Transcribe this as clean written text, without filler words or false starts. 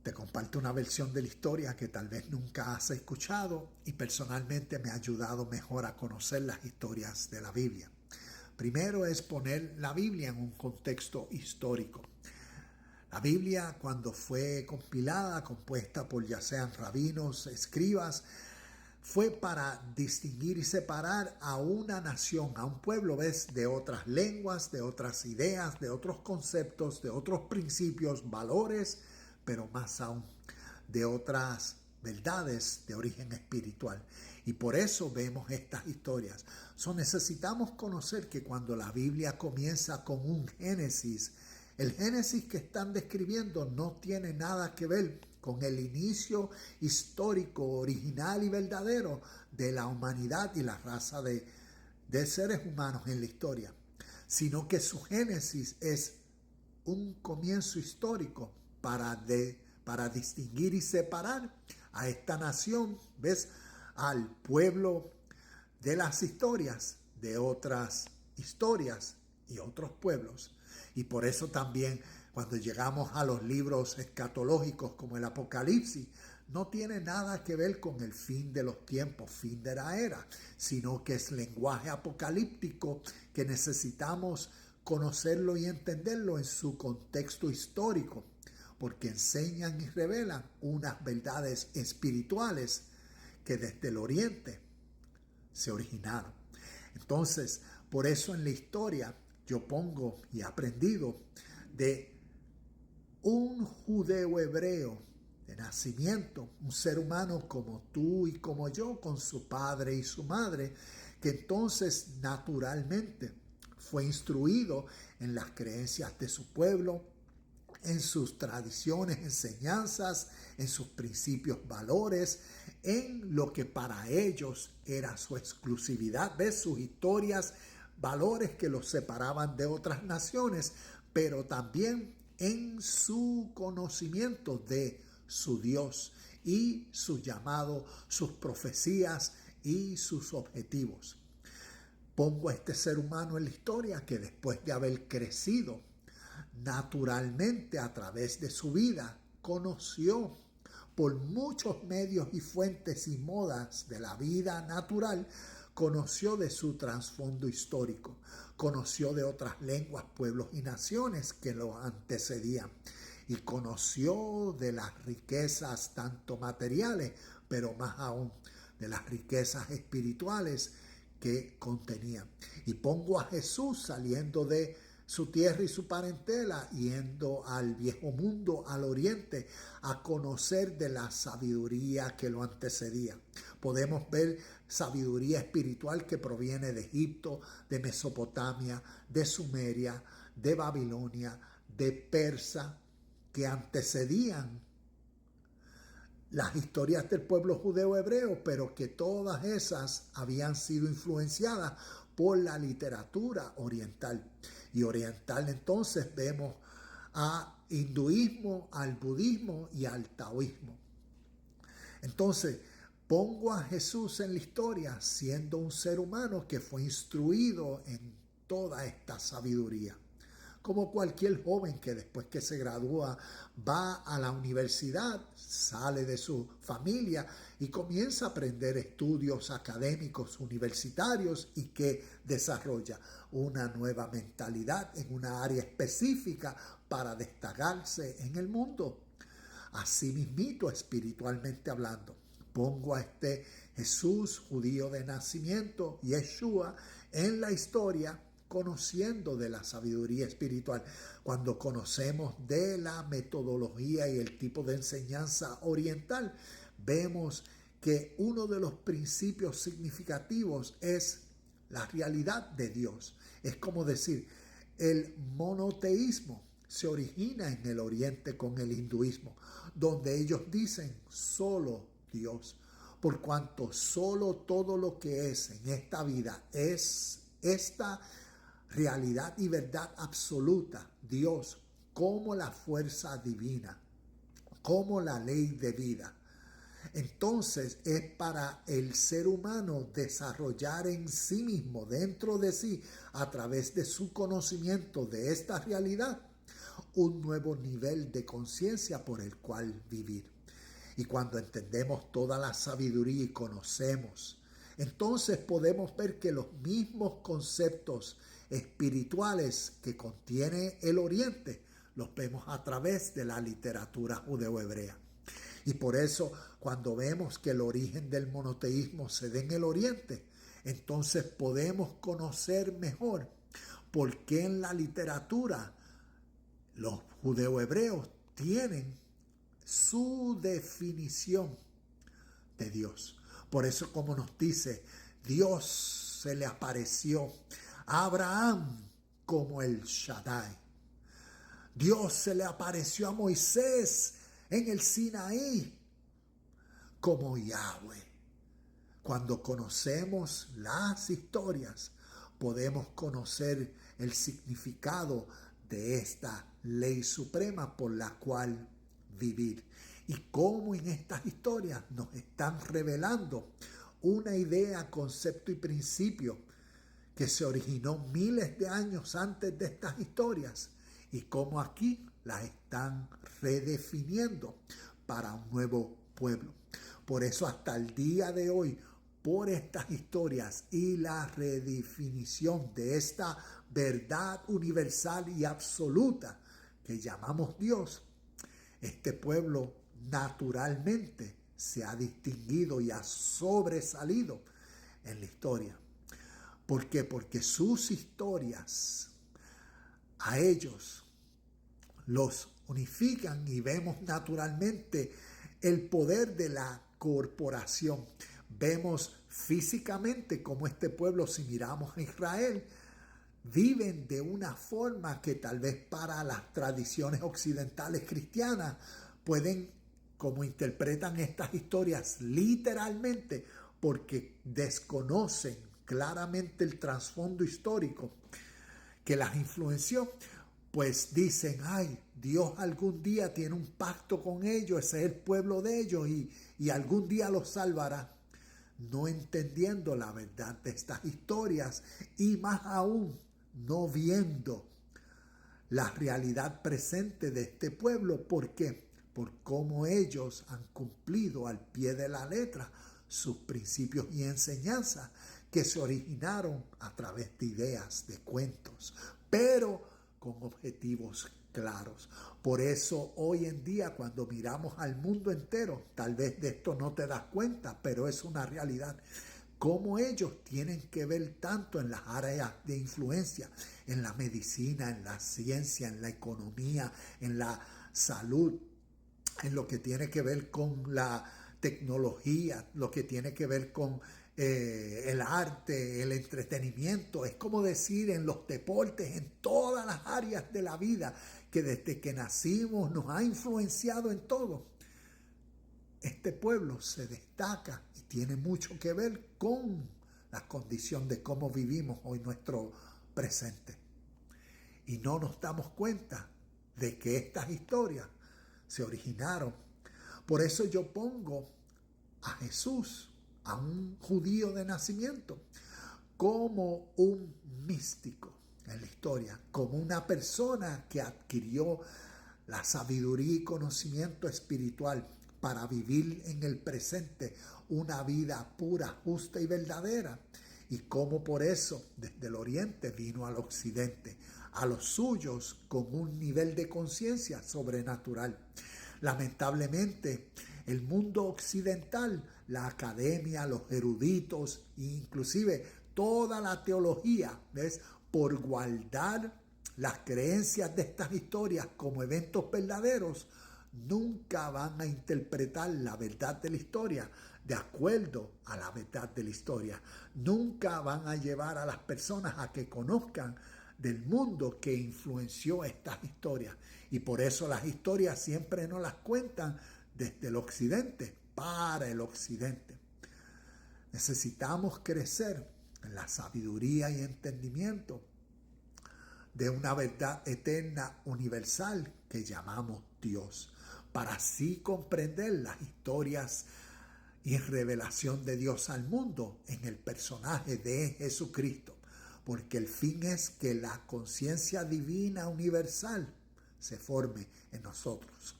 Te comparto una versión de la historia que tal vez nunca has escuchado y personalmente me ha ayudado mejor a conocer las historias de la Biblia. Primero es poner la Biblia en un contexto histórico. La Biblia, cuando fue compilada, compuesta por ya sean rabinos, escribas, fue para distinguir y separar a una nación, a un pueblo, ¿ves?, de otras lenguas, de otras ideas, de otros conceptos, de otros principios, valores, pero más aún de otras verdades de origen espiritual. Y por eso vemos estas historias. Necesitamos conocer que cuando la Biblia comienza con un Génesis, el Génesis que están describiendo no tiene nada que ver con el inicio histórico, original y verdadero de la humanidad y la raza de seres humanos en la historia, sino que su Génesis es un comienzo histórico para distinguir y separar a esta nación, ¿ves?, al pueblo de las historias, de otras historias y otros pueblos. Y por eso también cuando llegamos a los libros escatológicos como el Apocalipsis, no tiene nada que ver con el fin de los tiempos, fin de la era, sino que es lenguaje apocalíptico que necesitamos conocerlo y entenderlo en su contexto histórico, porque enseñan y revelan unas verdades espirituales que desde el oriente se originaron. Entonces, por eso en la historia yo pongo y he aprendido de un judeo hebreo de nacimiento, un ser humano como tú y como yo, con su padre y su madre, que entonces naturalmente fue instruido en las creencias de su pueblo, en sus tradiciones, enseñanzas, en sus principios, valores, en lo que para ellos era su exclusividad, ¿ves?, sus historias, valores que los separaban de otras naciones, pero también en su conocimiento de su Dios y su llamado, sus profecías y sus objetivos. Pongo a este ser humano en la historia que después de haber crecido naturalmente a través de su vida, conoció por muchos medios y fuentes y modas de la vida natural, conoció de su trasfondo histórico, conoció de otras lenguas, pueblos y naciones que lo antecedían y conoció de las riquezas tanto materiales, pero más aún de las riquezas espirituales que contenía. Y pongo a Jesús saliendo de su tierra y su parentela, yendo al viejo mundo, al oriente, a conocer de la sabiduría que lo antecedía. Podemos ver sabiduría espiritual que proviene de Egipto, de Mesopotamia, de Sumeria, de Babilonia, de Persa, que antecedían las historias del pueblo judeo hebreo, pero que todas esas habían sido influenciadas por la literatura oriental. Y oriental entonces vemos a hinduismo, al budismo y al taoísmo. Entonces, pongo a Jesús en la historia siendo un ser humano que fue instruido en toda esta sabiduría. Como cualquier joven que después que se gradúa va a la universidad, sale de su familia y comienza a aprender estudios académicos universitarios y que desarrolla una nueva mentalidad en una área específica para destacarse en el mundo. Así mismito, espiritualmente hablando, pongo a este Jesús judío de nacimiento, Yeshua, en la historia, conociendo de la sabiduría espiritual. Cuando conocemos de la metodología y el tipo de enseñanza oriental, vemos que uno de los principios significativos es la realidad de Dios. Es como decir, el monoteísmo se origina en el oriente con el hinduismo, donde ellos dicen solo Dios, por cuanto solo todo lo que es en esta vida es esta realidad y verdad absoluta, Dios, como la fuerza divina, como la ley de vida. Entonces es para el ser humano desarrollar en sí mismo, dentro de sí, a través de su conocimiento de esta realidad, un nuevo nivel de conciencia por el cual vivir. Y cuando entendemos toda la sabiduría y conocemos, entonces podemos ver que los mismos conceptos espirituales que contiene el Oriente los vemos a través de la literatura judeo-hebrea. Y por eso, cuando vemos que el origen del monoteísmo se da en el Oriente, entonces podemos conocer mejor por qué en la literatura los judeo-hebreos tienen su definición de Dios. Por eso, como nos dice, Dios se le apareció a Abraham como el Shaddai. Dios se le apareció a Moisés en el Sinaí como Yahweh. Cuando conocemos las historias, podemos conocer el significado de esta ley suprema por la cual vivir. Y cómo en estas historias nos están revelando una idea, concepto y principio que se originó miles de años antes de estas historias y cómo aquí las están redefiniendo para un nuevo pueblo. Por eso hasta el día de hoy, por estas historias y la redefinición de esta verdad universal y absoluta que llamamos Dios, este pueblo naturalmente se ha distinguido y ha sobresalido en la historia. ¿Por qué? Porque sus historias a ellos los unifican y vemos naturalmente el poder de la corporación. Vemos físicamente cómo este pueblo, si miramos a Israel, viven de una forma que tal vez para las tradiciones occidentales cristianas pueden, como interpretan estas historias literalmente, porque desconocen claramente el trasfondo histórico que las influenció, pues dicen, ay, Dios algún día tiene un pacto con ellos, ese es el pueblo de ellos y algún día los salvará. No entendiendo la verdad de estas historias y más aún no viendo la realidad presente de este pueblo. ¿Por qué? Por cómo ellos han cumplido al pie de la letra sus principios y enseñanzas que se originaron a través de ideas, de cuentos, pero con objetivos claros. Por eso hoy en día cuando miramos al mundo entero, tal vez de esto no te das cuenta, pero es una realidad. Cómo ellos tienen que ver tanto en las áreas de influencia, en la medicina, en la ciencia, en la economía, en la salud, en lo que tiene que ver con la tecnología, lo que tiene que ver con el arte, el entretenimiento, es como decir en los deportes, en todas las áreas de la vida, que desde que nacimos nos ha influenciado en todo. Este pueblo se destaca y tiene mucho que ver con la condición de cómo vivimos hoy nuestro presente. Y no nos damos cuenta de que estas historias se originaron. Por eso yo pongo a Jesús, a un judío de nacimiento, como un místico en la historia, como una persona que adquirió la sabiduría y conocimiento espiritual para vivir en el presente una vida pura, justa y verdadera. Y como por eso desde el oriente vino al occidente, a los suyos con un nivel de conciencia sobrenatural. Lamentablemente, el mundo occidental, la academia, los eruditos, inclusive toda la teología, ¿ves? Por guardar las creencias de estas historias como eventos verdaderos, nunca van a interpretar la verdad de la historia de acuerdo a la verdad de la historia. Nunca van a llevar a las personas a que conozcan del mundo que influenció estas historias. Y por eso las historias siempre nos las cuentan desde el occidente, para el occidente. Necesitamos crecer en la sabiduría y entendimiento de una verdad eterna universal que llamamos Dios, para así comprender las historias y revelación de Dios al mundo en el personaje de Jesucristo, porque el fin es que la conciencia divina universal se forme en nosotros.